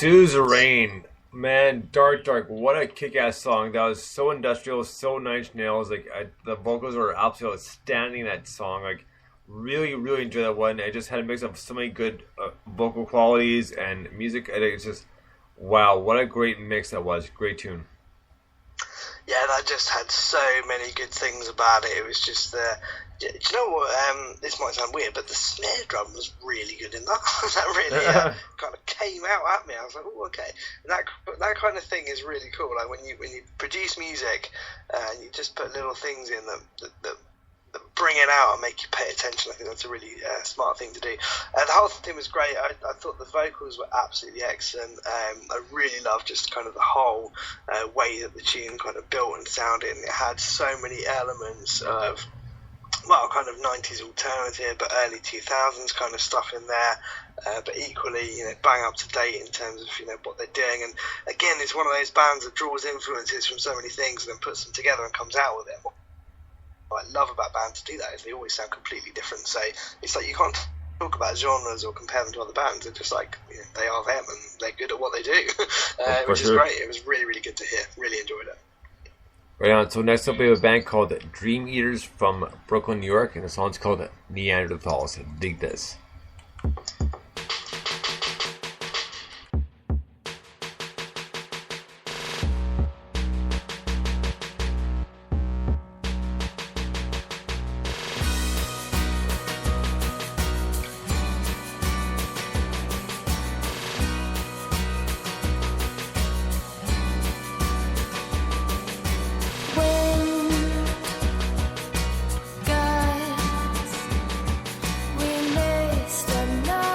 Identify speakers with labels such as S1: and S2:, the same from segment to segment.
S1: Suzerain, man, Dark, what a kick-ass song! That was so industrial, so Nine Inch Nails. The vocals were absolutely outstanding in that song. Like, really, really enjoyed that one. I just had a mix of so many good vocal qualities and music. And it's just, wow, what a great mix that was. Great tune.
S2: Yeah, that just had so many good things about it. It was just do you know what? This might sound weird, but the snare drum was really good in that. That really kind of came out at me. I was like, oh, okay. And that kind of thing is really cool. Like when you produce music and you just put little things in that bring it out and make you pay attention. I think that's a really smart thing to do. The whole thing was great. I thought the vocals were absolutely excellent. I really loved just kind of the whole way that the tune kind of built and sounded. And it had so many elements of, well, kind of 90s alternative, but early 2000s kind of stuff in there. But equally, bang up to date in terms of, what they're doing. And again, it's one of those bands that draws influences from so many things and then puts them together and comes out with it. What I love about bands to do that is they always sound completely different. So it's like you can't talk about genres or compare them to other bands. They're just like, they are them and they're good at what they do, which is great. It was really, really good to hear. Really enjoyed it.
S1: Right on. So next up we have a band called Dream Eaters from Brooklyn, New York, and the song's called Neanderthals. Dig this.
S3: We missed another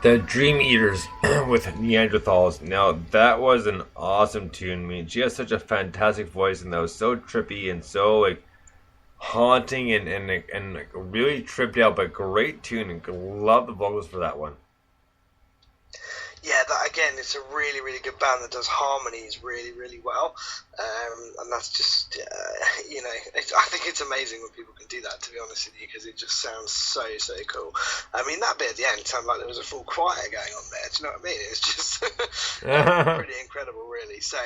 S1: The Dream Eaters with Neanderthals. Now, that was an awesome tune. I mean, she has such a fantastic voice, and that was so trippy and so, like, haunting and like, really tripped out, but great tune. And love the vocals for that one.
S2: Yeah, that again, it's a really, really good band that does harmonies really, really well, and that's just, I think it's amazing when people can do that, to be honest with you, because it just sounds so, so cool. I mean, that bit at the end sounded like there was a full choir going on there, do you know what I mean? It's just pretty incredible, really. So,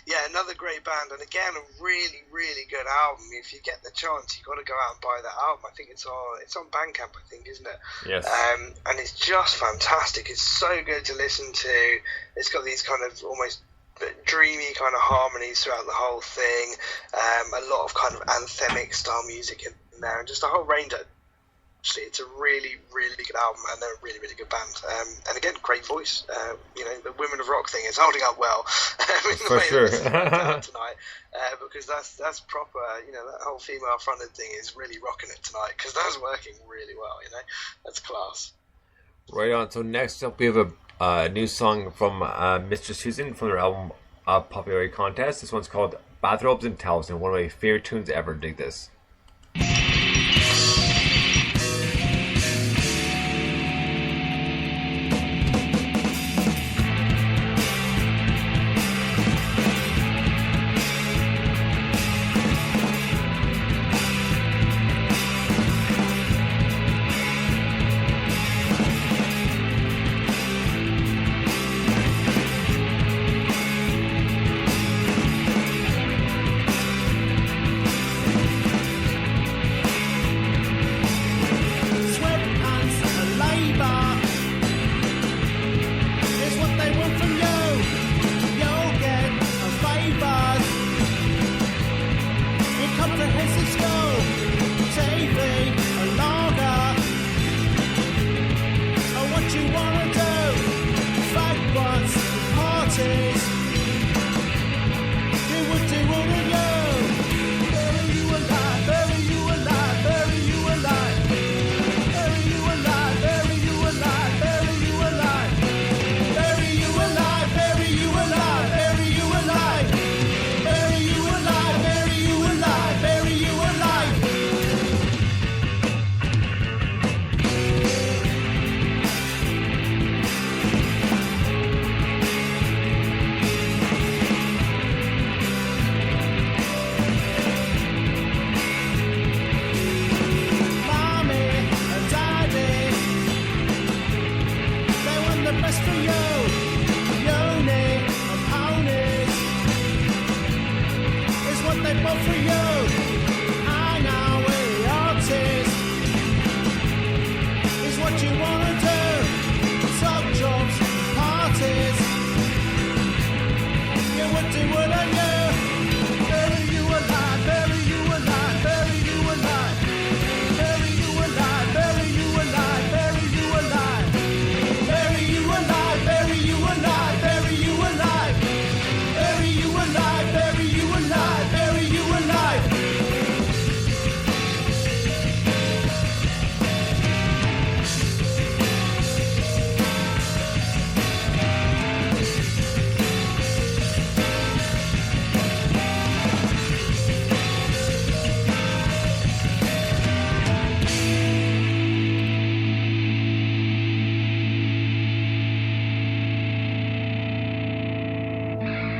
S2: yeah, another great band, and again, a really, really good album. If you get the chance, you've got to go out and buy that album. I think it's on Bandcamp, I think, isn't it?
S1: Yes.
S2: And it's just fantastic. It's so good to listen to. It's got these kind of almost dreamy kind of harmonies throughout the whole thing, a lot of kind of anthemic style music in there, and just a whole range of. Actually, it's a really, really good album, and they're a really, really good band. And again, great voice. The Women of Rock thing is holding up well in the
S1: For
S2: way
S1: sure.
S2: that tonight, because that's proper. That whole female fronted thing is really rocking it tonight, because that's working really well. That's class.
S1: Right on. So next up, we have a new song from Mr. Susan from their album Popularity Contest. This one's called Bathrobes and Towels, and one of my favorite tunes ever. Dig this.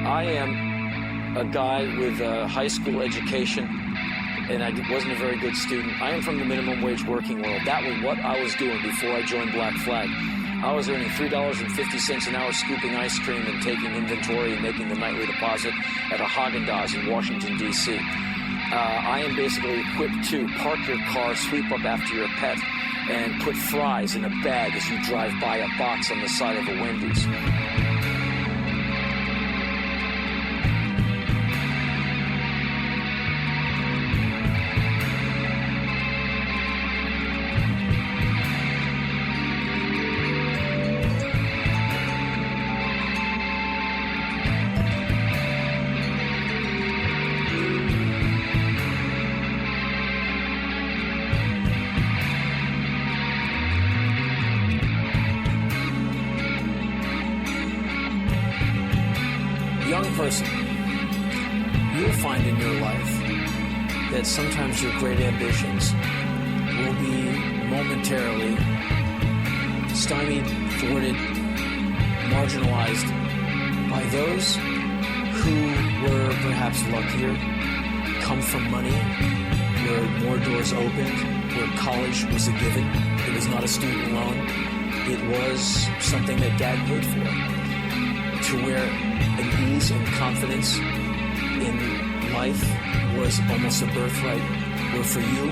S3: I am a guy with a high school education, and I wasn't a very good student. I am from the minimum wage working world. That was what I was doing before I joined Black Flag. I was earning $3.50 an hour scooping ice cream and taking inventory and making the nightly deposit at a Haagen-Dazs in Washington, D.C. I am basically equipped to park your car, sweep up after your pet, and put fries in a bag as you drive by a box on the side of a Wendy's. young person, you will find in your life that sometimes your great ambitions will be momentarily stymied, thwarted, marginalized by those who were perhaps luckier, come from money, where more doors opened, where college was a given. It was not a student loan. It was something that Dad paid for. To where an ease and confidence in life was almost a birthright, where for you,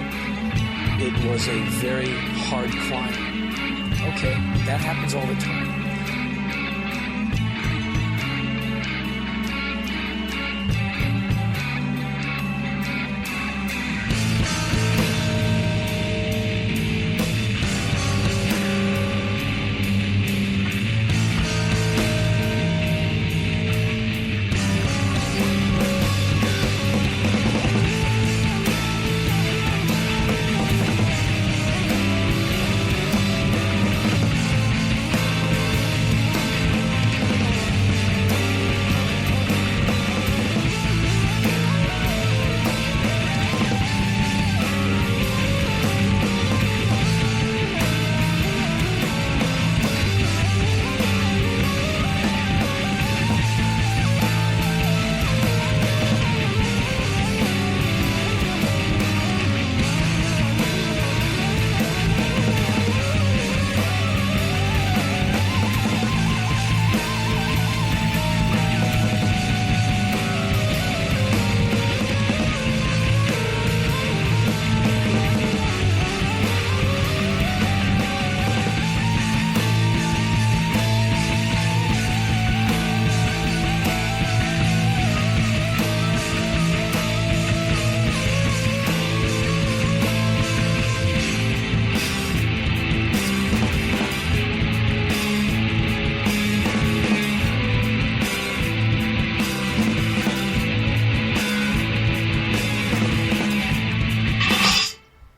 S3: it was a very hard climb. Okay, that happens all the time.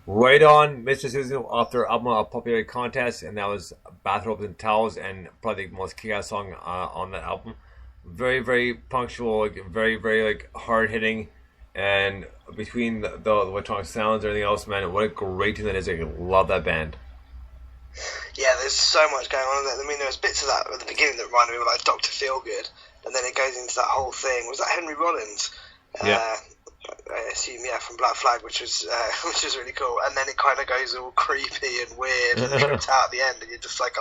S1: Right on, Mr. Susan, off their album of Popular Contest, and that was Bathrobes and Towels, and probably the most kick-ass song on that album. Very, very punctual, like, very, very like hard-hitting, and between the electronic sounds and everything else, man, what a great tune that is. I love that band.
S2: Yeah, there's so much going on in there. I mean, there was bits of that at the beginning that reminded me of like Dr. Feelgood, and then it goes into that whole thing. Was that Henry Rollins?
S1: Yeah.
S2: I assume, yeah, from Black Flag, which was really cool. And then it kind of goes all creepy and weird and tripped out at the end, and you're just like,